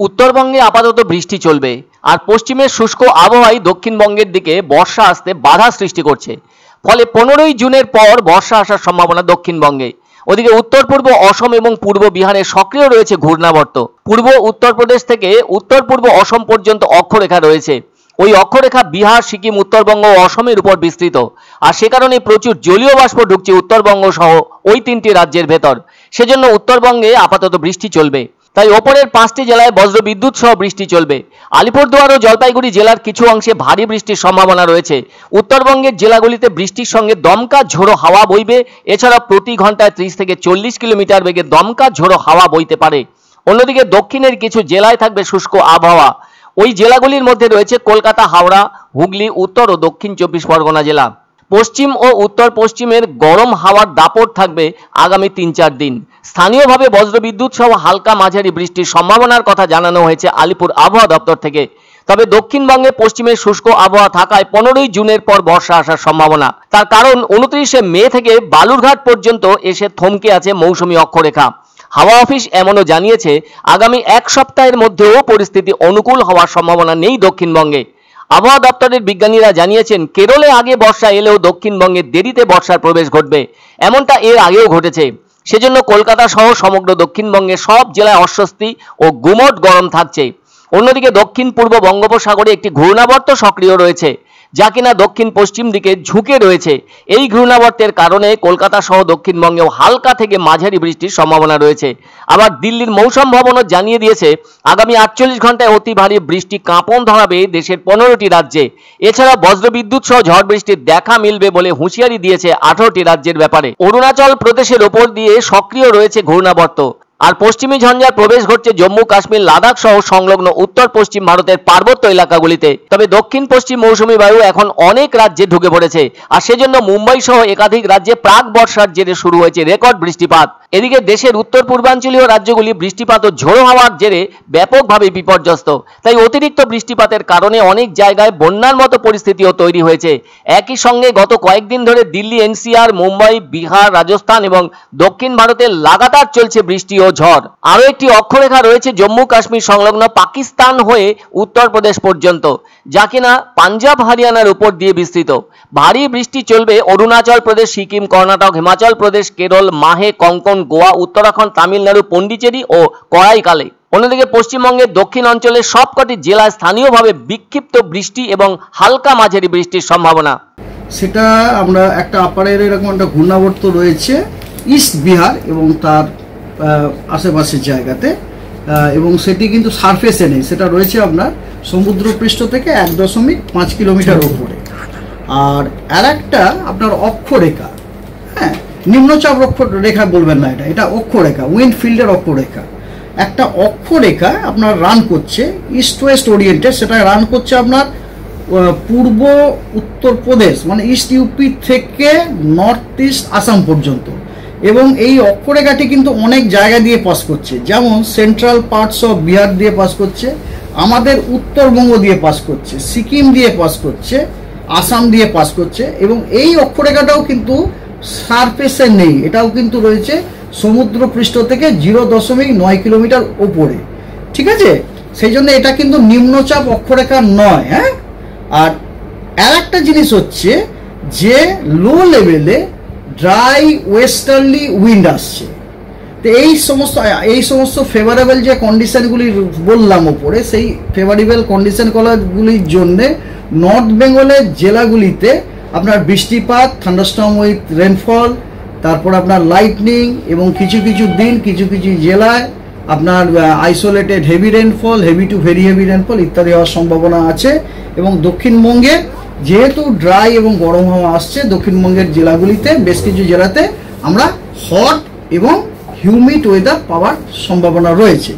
उत्तरबंगे आपातत बृष्टि चलবে আর পশ্চিমের শুষ্ক আবহাওয়ায় দক্ষিণবঙ্গের দিকে বর্ষা আসতে বাধা সৃষ্টি করছে। ফলে 15ই জুনের পর বর্ষা আসার সম্ভাবনা দক্ষিণবঙ্গে। ওদিকে উত্তর পূর্ব অসম এবং পূর্ব বিহারে সক্রিয় রয়েছে ঘূর্ণাবর্ত। পূর্ব উত্তরপ্রদেশ থেকে উত্তর পূর্ব অসম পর্যন্ত অক্ষরেখা রয়েছে। ওই অক্ষরেখা বিহার, সিকিম, উত্তরবঙ্গ ও অসমের উপর বিস্তৃত। আর সে কারণে প্রচুর জলীয় বাষ্প ঢুকছে উত্তরবঙ্গ সহ ওই তিনটি রাজ্যের ভেতর। সেজন্য উত্তরবঙ্গে আপাতত বৃষ্টি চলবে। তাই ওপরের 5টি জেলায় বজ্রবিদ্যুৎ সহ বৃষ্টি চলবে। আলিপুরদুয়ার ও জলপাইগুড়ি জেলার কিছু অংশে ভারী বৃষ্টির সম্ভাবনা রয়েছে। উত্তরবঙ্গের জেলাগুলিতে বৃষ্টির সঙ্গে দমকা ঝোড়ো হাওয়া বইবে। এছাড়া প্রতি ঘন্টায় 30 থেকে 40 কিলোমিটার বেগে দমকা ঝোড়ো হাওয়া বইতে পারে। অন্যদিকে দক্ষিণের কিছু জেলায় থাকবে শুষ্ক আবহাওয়া। ওই জেলাগুলির মধ্যে রয়েছে কলকাতা, হাওড়া, হুগলি, উত্তর ও দক্ষিণ 24 পরগনা জেলা। পশ্চিম ও উত্তর পশ্চিমের গরম হাওয়ার দাপট থাকবে আগামী 3-4 দিন। স্থানীয়ভাবে বজ্রবিদ্যুৎ সহ হালকা মাঝারি বৃষ্টির সম্ভাবনার কথা জানানো হয়েছে আলিপুর আবহাওয়া দপ্তর থেকে। তবে দক্ষিণবঙ্গে পশ্চিমের শুষ্ক আবহাওয়া থাকায় 15ই জুনের পর বর্ষা আসার সম্ভাবনা। তার কারণ 29শে মে থেকে বালুরঘাট পর্যন্ত এসে থমকে আছে মৌসুমী অক্ষরেখা। হাওয়া অফিস এমনও জানিয়েছে আগামী এক সপ্তাহের মধ্যেও পরিস্থিতি অনুকূল হওয়ার সম্ভাবনা নেই দক্ষিণবঙ্গে। আবহাওয়া দপ্তরের বিজ্ঞানীরা জানিয়েছেন কেরলে আগে বর্ষা এলেও দক্ষিণবঙ্গে দেরিতে বর্ষার প্রবেশ ঘটবে। এমনটা এর আগেও ঘটেছে। সেজন্য কলকাতা সহ সমগ্র দক্ষিণবঙ্গে সব জেলায় অস্বস্তি ও গুমোট গরম থাকছে। অন্যদিকে দক্ষিণ পূর্ব বঙ্গোপসাগরে একটি ঘূর্ণাবর্ত সক্রিয় রয়েছে, যা কিনা দক্ষিণ পশ্চিম দিকে ঝুঁকে রয়েছে। এই ঘূর্ণাবর্তের কারণে কলকাতা সহ দক্ষিণবঙ্গেও হালকা থেকে মাঝারি বৃষ্টির সম্ভাবনা রয়েছে। আবার দিল্লির মৌসুম ভবনও জানিয়ে দিয়েছে আগামী 48 ঘন্টায় অতি ভারী বৃষ্টি কাঁপন ধরাবে দেশের 15টি রাজ্যে। এছাড়া বজ্রবিদ্যুৎ সহ ঝড় বৃষ্টির দেখা মিলবে বলে হুঁশিয়ারি দিয়েছে 18টি রাজ্যের ব্যাপারে। অরুণাচল প্রদেশের ওপর দিয়ে সক্রিয় রয়েছে ঘূর্ণাবর্ত। আর পশ্চিমী ঝঞ্ঝার প্রবেশ ঘটছে জম্মু কাশ্মীর, লাদাখ সহ সংলগ্ন উত্তর পশ্চিম ভারতের পার্বত্য এলাকাগুলিতে। তবে দক্ষিণ পশ্চিম মৌসুমী বায়ু এখন অনেক রাজ্যে ঢুকে পড়েছে। আর সেজন্য মুম্বাই সহ একাধিক রাজ্যে প্রাক বর্ষার জেরে শুরু হয়েছে রেকর্ড বৃষ্টিপাত। এদিকে দেশের উত্তর পূর্বাঞ্চলীয় রাজ্যগুলি বৃষ্টিপাত ও ঝোড়ো হাওয়ার জেরে ব্যাপকভাবে বিপর্যস্ত। তাই অতিরিক্ত বৃষ্টিপাতের কারণে অনেক জায়গায় বন্যার মতো পরিস্থিতিও তৈরি হয়েছে। একই সঙ্গে গত কয়েকদিন ধরে দিল্লি, এনসিআর, মুম্বাই, বিহার, রাজস্থান এবং দক্ষিণ ভারতে লাগাতার চলছে বৃষ্টি ও ঝড়। আরও একটি অক্ষরেখা রয়েছে জম্মু কাশ্মীর সংলগ্ন পাকিস্তান হয়ে উত্তরপ্রদেশ পর্যন্ত, যা কিনা পাঞ্জাব, হরিয়ানার উপর দিয়ে বিস্তৃত। ভারী বৃষ্টি চলবে অরুণাচল প্রদেশ, সিকিম, কর্ণাটক, হিমাচল প্রদেশ, কেরল, মাহে, কঙ্কন, গোয়া, উত্তরাখণ্ড, তামিলনাড়ু, পন্ডিচেরি ও করাইকালে। অন্যদিকে পশ্চিমবঙ্গের দক্ষিণ অঞ্চলের সবকটি জেলায় স্থানীয়ভাবে বিক্ষিপ্ত বৃষ্টি এবং হালকা মাঝারি বৃষ্টির সম্ভাবনা। সেটা আমরা একটা আপারের এরকম একটা ঘূর্ণাবর্ত রয়েছে ইস্ট বিহার এবং তার আশেপাশের জায়গাতে, এবং সেটি কিন্তু সারফেসে নেই, সেটা রয়েছে আপনার সমুদ্রপৃষ্ঠ থেকে 1.5 কিলোমিটার উপরে। আর একটা আপনার অক্ষরেখা, হ্যাঁ, নিম্নচাপ অক্ষরেখা বলবেন না, এটা অক্ষরেখা, উইন্ড ফিল্ডের অক্ষরেখা। একটা অক্ষরেখা আপনার রান করছে ইস্ট ওয়েস্ট ওরিয়েন্টেড, সেটা রান করছে আপনার পূর্ব উত্তরপ্রদেশ মানে ইস্ট ইউপি থেকে নর্থ ইস্ট আসাম পর্যন্ত। এবং এই অক্ষরেখাটি কিন্তু অনেক জায়গা দিয়ে পাস করছে, যেমন সেন্ট্রাল পার্টস অফ বিহার দিয়ে পাস করছে, আমাদের উত্তরবঙ্গ দিয়ে পাস করছে, সিকিম দিয়ে পাস করছে, আসাম দিয়ে পাস করছে। এবং এই অক্ষরেখাটাও কিন্তু সারফেসে নেই, এটাও কিন্তু রয়েছে সমুদ্রপৃষ্ঠ থেকে 0.9 কিলোমিটার ওপরে, ঠিক আছে। সেই জন্য এটা কিন্তু নিম্নচাপ অক্ষরেখা নয়। হ্যাঁ, আর একটা জিনিস হচ্ছে যে লো লেভেলে ড্রাই ওয়েস্টার্লি উইন্ড আসছে। তো এই সমস্ত ফেভারেবল যে কন্ডিশনগুলি বললাম ওপরে, সেই ফেভারেবল কন্ডিশনগুলির জন্যে নর্থ বেঙ্গলের জেলাগুলিতে আপনার বৃষ্টিপাত, থান্ডারস্টর্ম উইথ রেনফল, তারপর আপনার লাইটনিং, এবং কিছু কিছু দিন কিছু কিছু জেলায় আপনার isolated heavy rainfall, heavy two very heavy rainfall ইত্যাদি হওয়ার সম্ভাবনা আছে। এবং দক্ষিণবঙ্গে যেহেতু ড্রাই এবং গরম হাওয়া আসছে, দক্ষিণবঙ্গের জেলাগুলিতে বেশ কিছু জেলাতে আমরা হট এবং হিউমিড ওয়েদার পাওয়ার সম্ভাবনা রয়েছে।